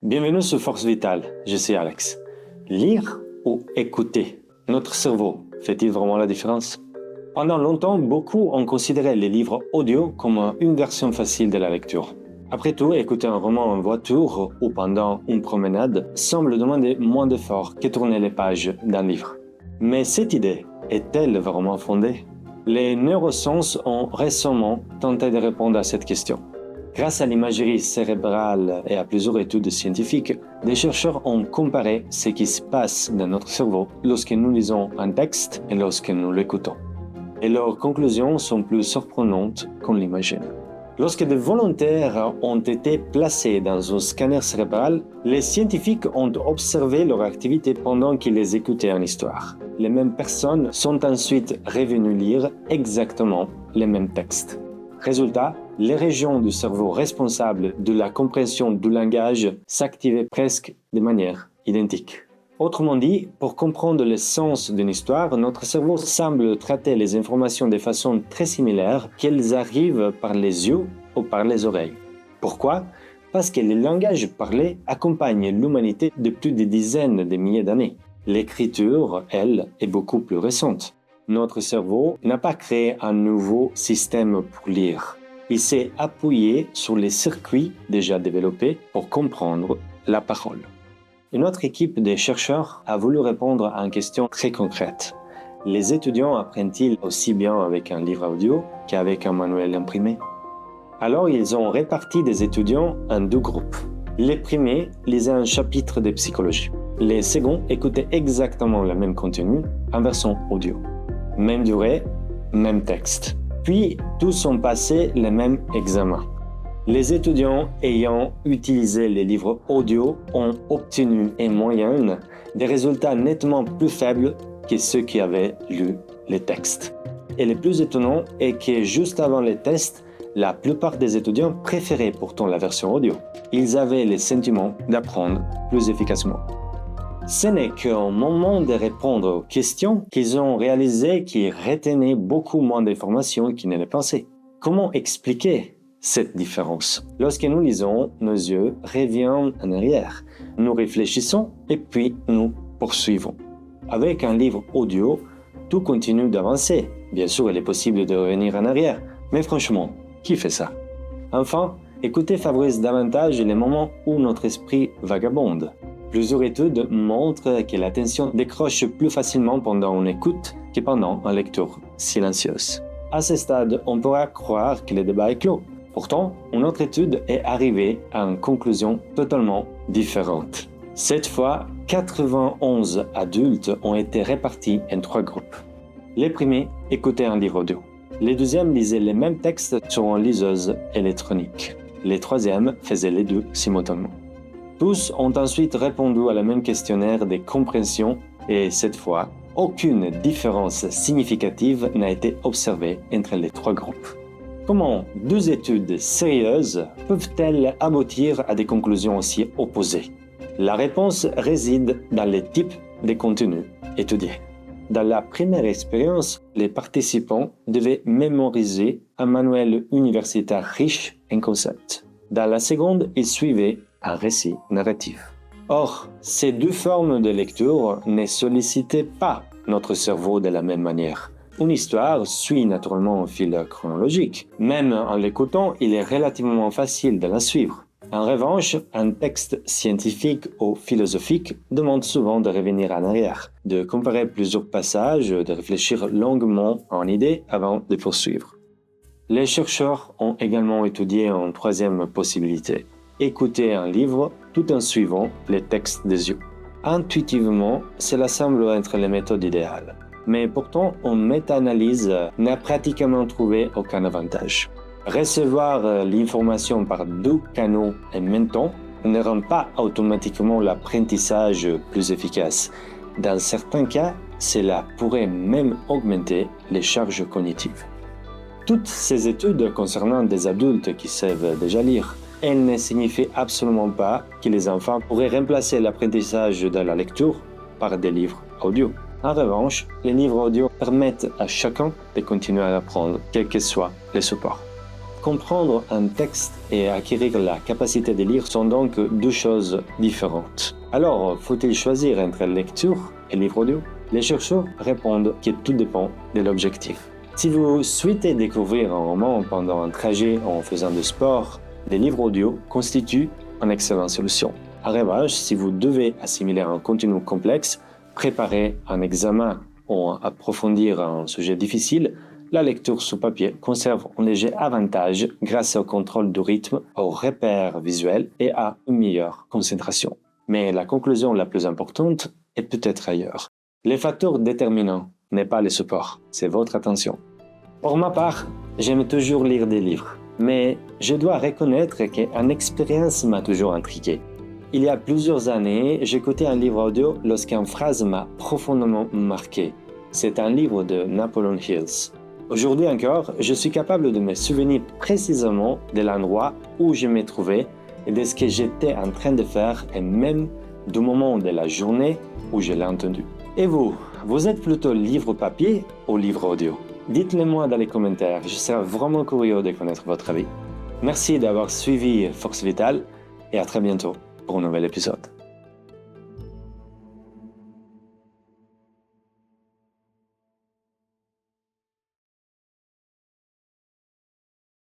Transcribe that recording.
Bienvenue sur Force Vitale, je suis Alex. Lire ou écouter? Notre cerveau fait-il vraiment la différence? Pendant longtemps, beaucoup ont considéré les livres audio comme une version facile de la lecture. Après tout, écouter un roman en voiture ou pendant une promenade semble demander moins d'efforts que tourner les pages d'un livre. Mais cette idée est-elle vraiment fondée? Les neurosciences ont récemment tenté de répondre à cette question. Grâce à l'imagerie cérébrale et à plusieurs études scientifiques, des chercheurs ont comparé ce qui se passe dans notre cerveau lorsque nous lisons un texte et lorsque nous l'écoutons. Et leurs conclusions sont plus surprenantes qu'on l'imagine. Lorsque des volontaires ont été placés dans un scanner cérébral, les scientifiques ont observé leur activité pendant qu'ils écoutaient une histoire. Les mêmes personnes sont ensuite revenues lire exactement les mêmes textes. Résultat, les régions du cerveau responsables de la compréhension du langage s'activaient presque de manière identique. Autrement dit, pour comprendre le sens d'une histoire, notre cerveau semble traiter les informations de façon très similaire qu'elles arrivent par les yeux ou par les oreilles. Pourquoi? Parce que le langage parlé accompagne l'humanité depuis des dizaines de milliers d'années. L'écriture, elle, est beaucoup plus récente. Notre cerveau n'a pas créé un nouveau système pour lire. Il s'est appuyé sur les circuits déjà développés pour comprendre la parole. Une autre équipe de chercheurs a voulu répondre à une question très concrète. Les étudiants apprennent-ils aussi bien avec un livre audio qu'avec un manuel imprimé? Alors ils ont réparti des étudiants en deux groupes. Les premiers lisaient un chapitre de psychologie. Les seconds écoutaient exactement le même contenu en version audio. Même durée, même texte. Puis, tous ont passé le même examen. Les étudiants ayant utilisé les livres audio ont obtenu en moyenne des résultats nettement plus faibles que ceux qui avaient lu les textes. Et le plus étonnant est que juste avant les tests, la plupart des étudiants préféraient pourtant la version audio. Ils avaient le sentiment d'apprendre plus efficacement. Ce n'est qu'au moment de répondre aux questions qu'ils ont réalisé qu'ils retenaient beaucoup moins d'informations qu'ils ne le pensaient. Comment expliquer cette différence? Lorsque nous lisons, nos yeux reviennent en arrière. Nous réfléchissons et puis nous poursuivons. Avec un livre audio, tout continue d'avancer. Bien sûr, il est possible de revenir en arrière, mais franchement, qui fait ça? Enfin, écouter favorise davantage les moments où notre esprit vagabonde. Plusieurs études montrent que l'attention décroche plus facilement pendant une écoute que pendant une lecture silencieuse. À ce stade, on pourra croire que le débat est clos. Pourtant, une autre étude est arrivée à une conclusion totalement différente. Cette fois, 91 adultes ont été répartis en 3 groupes. Les premiers écoutaient un livre audio. Les deuxièmes lisaient les mêmes textes sur une liseuse électronique. Les troisièmes faisaient les deux simultanément. Tous ont ensuite répondu à la même questionnaire de compréhension et cette fois, aucune différence significative n'a été observée entre les 3 groupes. Comment 2 études sérieuses peuvent-elles aboutir à des conclusions aussi opposées? La réponse réside dans le type de contenu étudié. Dans la première expérience, les participants devaient mémoriser un manuel universitaire riche en concepts. Dans la seconde, ils suivaient un récit narratif. Or, ces 2 formes de lecture ne sollicitaient pas notre cerveau de la même manière. Une histoire suit naturellement un fil chronologique. Même en l'écoutant, il est relativement facile de la suivre. En revanche, un texte scientifique ou philosophique demande souvent de revenir en arrière, de comparer plusieurs passages, de réfléchir longuement en idée avant de poursuivre. Les chercheurs ont également étudié une troisième possibilité. Écouter un livre tout en suivant les textes des yeux. Intuitivement, cela semble être la méthode idéale. Mais pourtant, une méta-analyse n'a pratiquement trouvé aucun avantage. Recevoir l'information par 2 canaux en même temps ne rend pas automatiquement l'apprentissage plus efficace. Dans certains cas, cela pourrait même augmenter les charges cognitives. Toutes ces études concernant des adultes qui savent déjà lire, elles ne signifient absolument pas que les enfants pourraient remplacer l'apprentissage de la lecture par des livres audio. En revanche, les livres audio permettent à chacun de continuer à apprendre, quel que soit le support. Comprendre un texte et acquérir la capacité de lire sont donc deux choses différentes. Alors, faut-il choisir entre lecture et livre audio? Les chercheurs répondent que tout dépend de l'objectif. Si vous souhaitez découvrir un roman pendant un trajet en faisant du sport, les livres audio constituent une excellente solution. En revanche, si vous devez assimiler un contenu complexe, préparer un examen ou approfondir un sujet difficile, la lecture sous papier conserve un léger avantage grâce au contrôle du rythme, aux repères visuels et à une meilleure concentration. Mais la conclusion la plus importante est peut-être ailleurs. Les facteurs déterminants n'est pas le support, c'est votre attention. Pour ma part, j'aime toujours lire des livres, mais je dois reconnaître qu'une expérience m'a toujours intrigué. Il y a plusieurs années, j'écoutais un livre audio lorsqu'une phrase m'a profondément marqué. C'est un livre de Napoleon Hills. Aujourd'hui encore, je suis capable de me souvenir précisément de l'endroit où je me trouvais et de ce que j'étais en train de faire et même du moment de la journée où je l'ai entendu. Et vous êtes plutôt livre papier ou livre audio? Dites-le moi dans les commentaires, je serai vraiment curieux de connaître votre avis. Merci d'avoir suivi Force Vitale et à très bientôt pour un nouvel épisode.